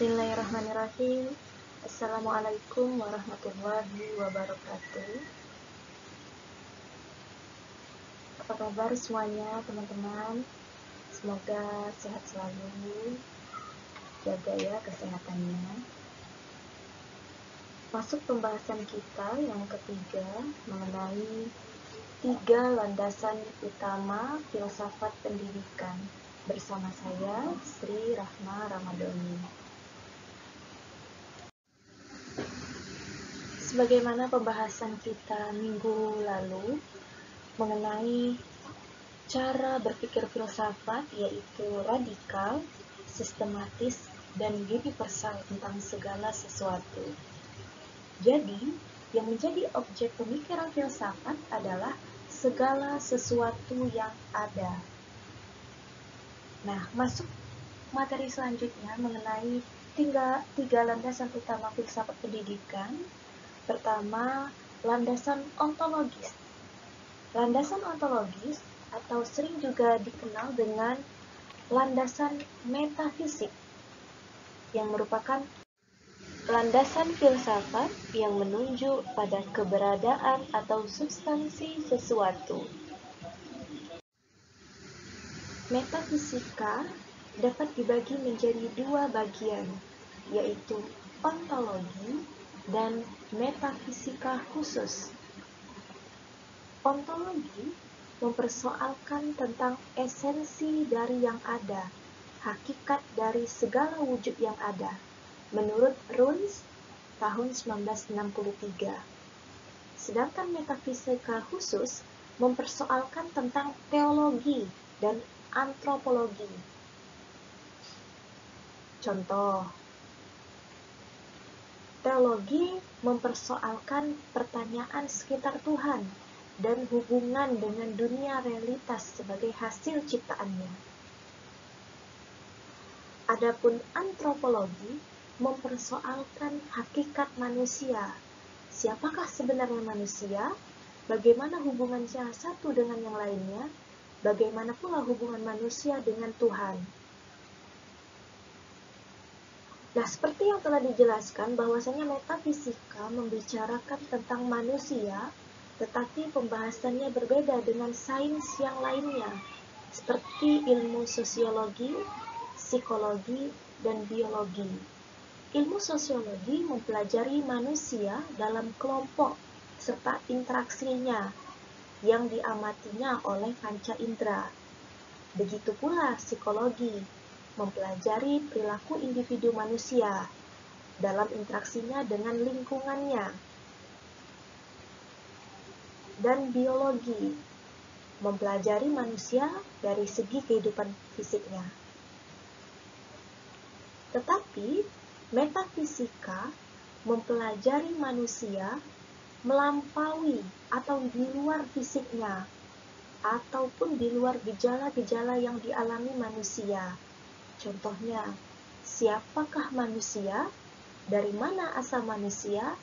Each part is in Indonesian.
Bismillahirrahmanirrahim. Assalamualaikum warahmatullahi wabarakatuh. Apa kabar semuanya teman-teman? Semoga sehat selalu. Jaga ya kesehatannya. Masuk pembahasan kita yang ketiga mengenai 3 landasan utama filsafat pendidikan. Bersama saya Sri Rahma Ramadhani. Sebagaimana pembahasan kita minggu lalu mengenai cara berpikir filsafat, yaitu radikal, sistematis, dan universal tentang segala sesuatu. Jadi, yang menjadi objek pemikiran filsafat adalah segala sesuatu yang ada. Nah, masuk materi selanjutnya mengenai tiga landasan utama filsafat pendidikan. Pertama, landasan ontologis. Landasan ontologis atau sering juga dikenal dengan landasan metafisik yang merupakan landasan filsafat yang menunjuk pada keberadaan atau substansi sesuatu. Metafisika dapat dibagi menjadi 2 bagian, yaitu ontologi dan metafisika khusus. Ontologi mempersoalkan tentang esensi dari yang ada, hakikat dari segala wujud yang ada, menurut Runs tahun 1963. Sedangkan metafisika khusus mempersoalkan tentang teologi dan antropologi. Contoh, teologi mempersoalkan pertanyaan sekitar Tuhan dan hubungan dengan dunia realitas sebagai hasil ciptaannya. Adapun antropologi mempersoalkan hakikat manusia. Siapakah sebenarnya manusia? Bagaimana hubungan salah satu dengan yang lainnya? Bagaimana pula hubungan manusia dengan Tuhan? Nah, seperti yang telah dijelaskan bahwasanya metafisika membicarakan tentang manusia, tetapi pembahasannya berbeda dengan sains yang lainnya, seperti ilmu sosiologi, psikologi, dan biologi. Ilmu sosiologi mempelajari manusia dalam kelompok serta interaksinya yang diamatinya oleh panca indera. Begitu pula psikologi mempelajari perilaku individu manusia dalam interaksinya dengan lingkungannya. Dan biologi mempelajari manusia dari segi kehidupan fisiknya. Tetapi metafisika mempelajari manusia melampaui atau di luar fisiknya, ataupun di luar gejala-gejala yang dialami manusia. Contohnya, siapakah manusia? Dari mana asal manusia?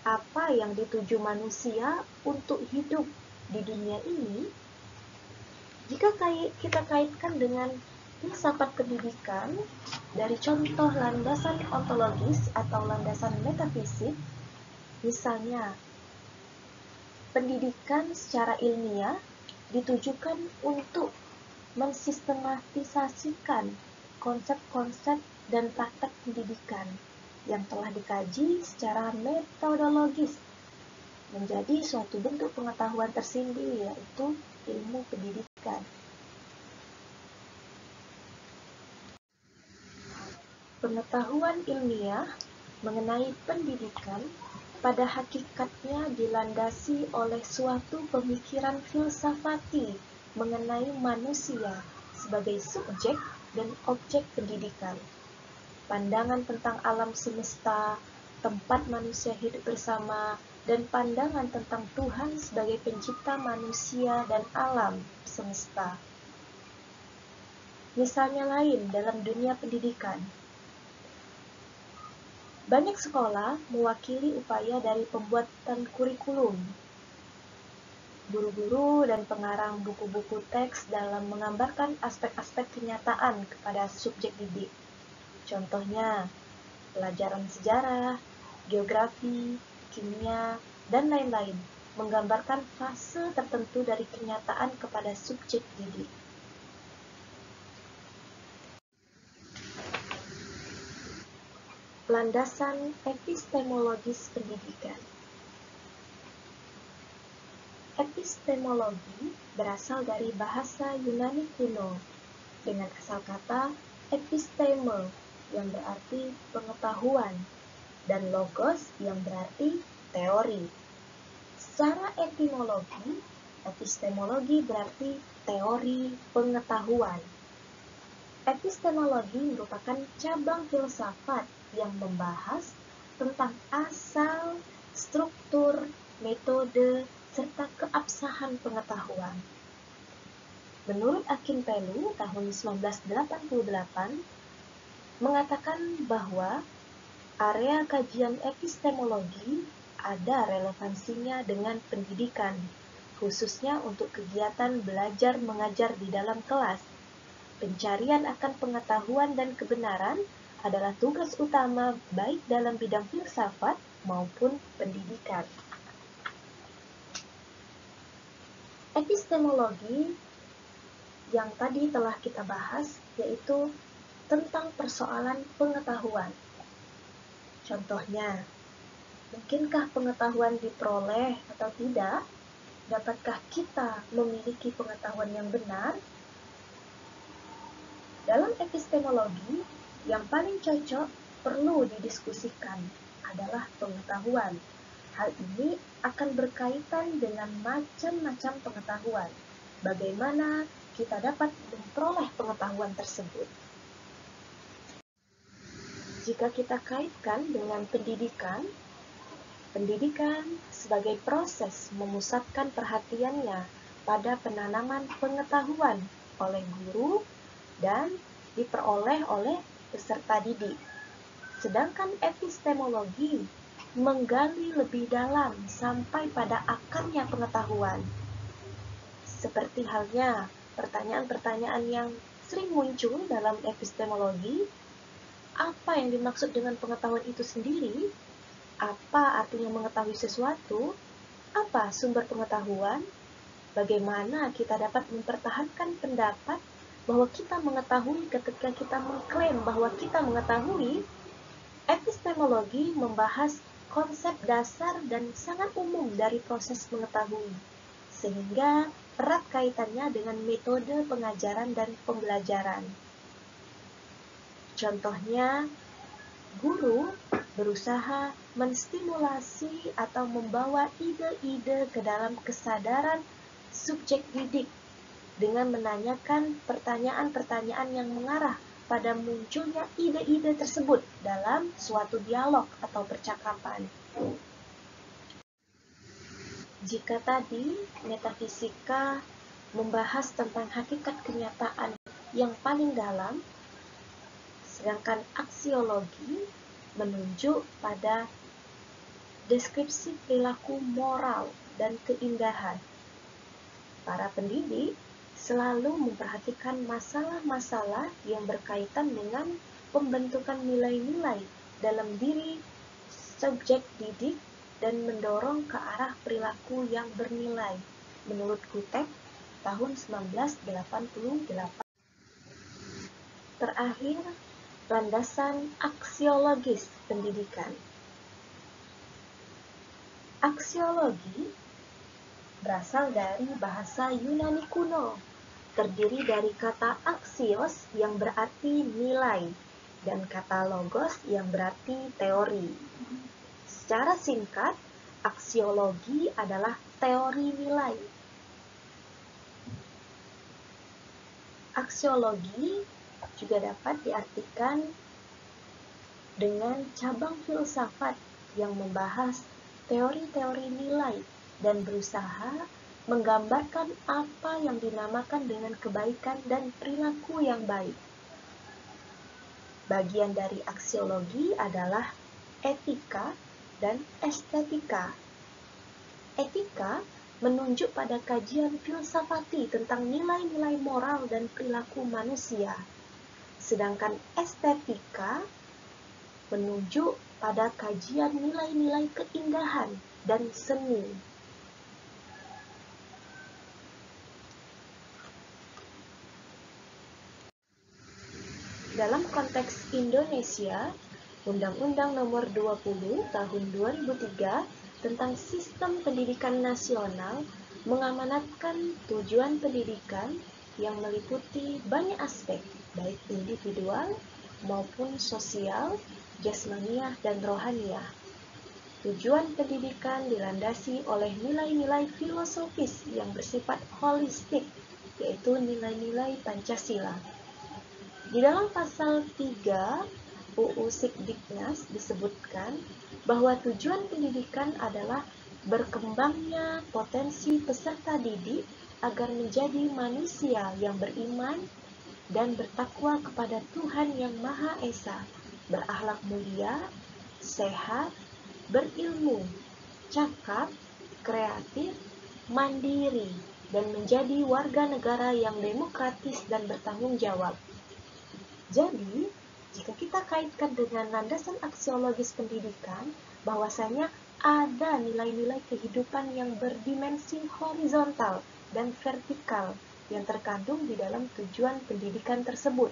Apa yang dituju manusia untuk hidup di dunia ini? Jika kita kaitkan dengan filsafat pendidikan dari contoh landasan ontologis atau landasan metafisik, misalnya, pendidikan secara ilmiah ditujukan untuk mensistematisasikan konsep-konsep dan praktek pendidikan yang telah dikaji secara metodologis menjadi suatu bentuk pengetahuan tersendiri, yaitu ilmu pendidikan. Pengetahuan ilmiah mengenai pendidikan pada hakikatnya dilandasi oleh suatu pemikiran filsafati mengenai manusia sebagai subjek dan objek pendidikan. Pandangan tentang alam semesta, tempat manusia hidup bersama, dan pandangan tentang Tuhan sebagai pencipta manusia dan alam semesta. Misalnya lain dalam dunia pendidikan. Banyak sekolah mewakili upaya dari pembuatan kurikulum. Guru-guru dan pengarang buku-buku teks dalam menggambarkan aspek-aspek kenyataan kepada subjek didik. Contohnya, pelajaran sejarah, geografi, kimia, dan lain-lain, menggambarkan fase tertentu dari kenyataan kepada subjek didik. Landasan epistemologis pendidikan. Epistemologi berasal dari bahasa Yunani kuno dengan asal kata episteme yang berarti pengetahuan dan logos yang berarti teori. Secara etimologi, epistemologi berarti teori pengetahuan. Epistemologi merupakan cabang filsafat yang membahas tentang asal, struktur, metode, serta keabsahan pengetahuan. Menurut Akin Pelu tahun 1988 mengatakan bahwa area kajian epistemologi ada relevansinya dengan pendidikan, khususnya untuk kegiatan belajar mengajar di dalam kelas. Pencarian akan pengetahuan dan kebenaran adalah tugas utama baik dalam bidang filsafat maupun pendidikan. Epistemologi yang tadi telah kita bahas yaitu tentang persoalan pengetahuan. Contohnya, mungkinkah pengetahuan diperoleh atau tidak? Dapatkah kita memiliki pengetahuan yang benar? Dalam epistemologi, yang paling cocok perlu didiskusikan adalah pengetahuan. Hal ini akan berkaitan dengan macam-macam pengetahuan. Bagaimana kita dapat memperoleh pengetahuan tersebut? Jika kita kaitkan dengan pendidikan sebagai proses memusatkan perhatiannya pada penanaman pengetahuan oleh guru dan diperoleh oleh peserta didik. Sedangkan epistemologi menggali lebih dalam sampai pada akarnya pengetahuan. Seperti halnya pertanyaan-pertanyaan yang sering muncul dalam epistemologi, apa yang dimaksud dengan pengetahuan itu sendiri? Apa artinya mengetahui sesuatu? Apa sumber pengetahuan? Bagaimana kita dapat mempertahankan pendapat bahwa kita mengetahui ketika kita mengklaim bahwa kita mengetahui? Epistemologi membahas konsep dasar dan sangat umum dari proses mengetahui, sehingga erat kaitannya dengan metode pengajaran dan pembelajaran. Contohnya, guru berusaha menstimulasi atau membawa ide-ide ke dalam kesadaran subjek didik dengan menanyakan pertanyaan-pertanyaan yang mengarah pada munculnya ide-ide tersebut dalam suatu dialog atau percakapan. Jika tadi metafisika membahas tentang hakikat kenyataan yang paling dalam, sedangkan aksiologi menunjuk pada deskripsi perilaku moral dan keindahan. Para pendidik selalu memperhatikan masalah-masalah yang berkaitan dengan pembentukan nilai-nilai dalam diri subjek didik dan mendorong ke arah perilaku yang bernilai, menurut Kutek tahun 1988. Terakhir, landasan aksiologis pendidikan. Aksiologi berasal dari bahasa Yunani kuno, terdiri dari kata aksios yang berarti nilai dan kata logos yang berarti teori. Secara singkat, aksiologi adalah teori nilai. Aksiologi juga dapat diartikan dengan cabang filsafat yang membahas teori-teori nilai dan berusaha menggambarkan apa yang dinamakan dengan kebaikan dan perilaku yang baik. Bagian dari aksiologi adalah etika dan estetika. Etika menunjuk pada kajian filsafati tentang nilai-nilai moral dan perilaku manusia. Sedangkan estetika menuju pada kajian nilai-nilai keindahan dan seni. Dalam konteks Indonesia, Undang-Undang Nomor 20 Tahun 2003 tentang Sistem Pendidikan Nasional mengamanatkan tujuan pendidikan yang meliputi banyak aspek, baik individual maupun sosial, jasmaniah dan rohaniah. Tujuan pendidikan dilandasi oleh nilai-nilai filosofis yang bersifat holistik, yaitu nilai-nilai Pancasila. Di dalam pasal 3 UU Sikdiknas disebutkan bahwa tujuan pendidikan adalah berkembangnya potensi peserta didik agar menjadi manusia yang beriman dan bertakwa kepada Tuhan Yang Maha Esa, berakhlak mulia, sehat, berilmu, cakap, kreatif, mandiri, dan menjadi warga negara yang demokratis dan bertanggung jawab. Jadi, jika kita kaitkan dengan landasan aksiologis pendidikan, bahwasanya ada nilai-nilai kehidupan yang berdimensi horizontal dan vertikal yang terkandung di dalam tujuan pendidikan tersebut.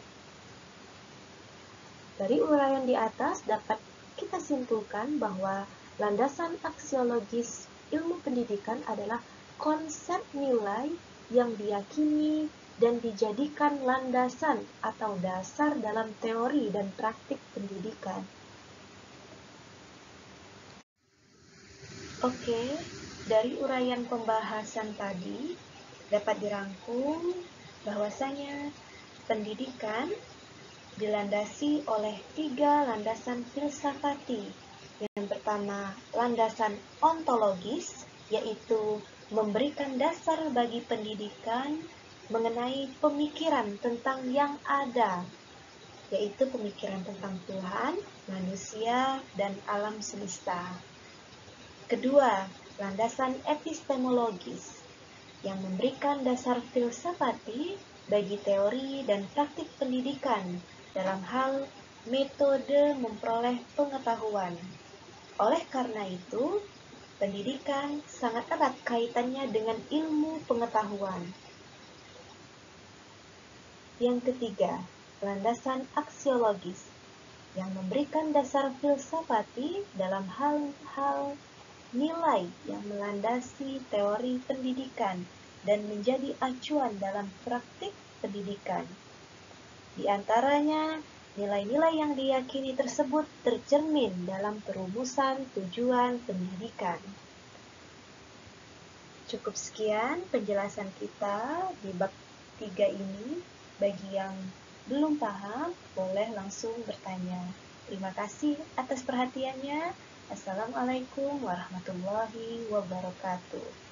Dari uraian di atas dapat kita simpulkan bahwa landasan aksiologis ilmu pendidikan adalah konsep nilai yang diyakini dan dijadikan landasan atau dasar dalam teori dan praktik pendidikan. Oke, dari uraian pembahasan tadi dapat dirangkum bahwasanya pendidikan dilandasi oleh 3 landasan filsafati. Yang pertama, landasan ontologis, yaitu memberikan dasar bagi pendidikan mengenai pemikiran tentang yang ada, yaitu pemikiran tentang Tuhan, manusia, dan alam semesta. Kedua, landasan epistemologis, yang memberikan dasar filsafati bagi teori dan praktik pendidikan dalam hal metode memperoleh pengetahuan. Oleh karena itu, pendidikan sangat erat kaitannya dengan ilmu pengetahuan. Yang ketiga, landasan aksiologis yang memberikan dasar filsafati dalam hal-hal nilai yang melandasi teori pendidikan dan menjadi acuan dalam praktik pendidikan. Di antaranya, nilai-nilai yang diyakini tersebut tercermin dalam perumusan tujuan pendidikan. Cukup sekian penjelasan kita di bab 3 ini. Bagi yang belum paham, boleh langsung bertanya. Terima kasih atas perhatiannya. Assalamualaikum warahmatullahi wabarakatuh.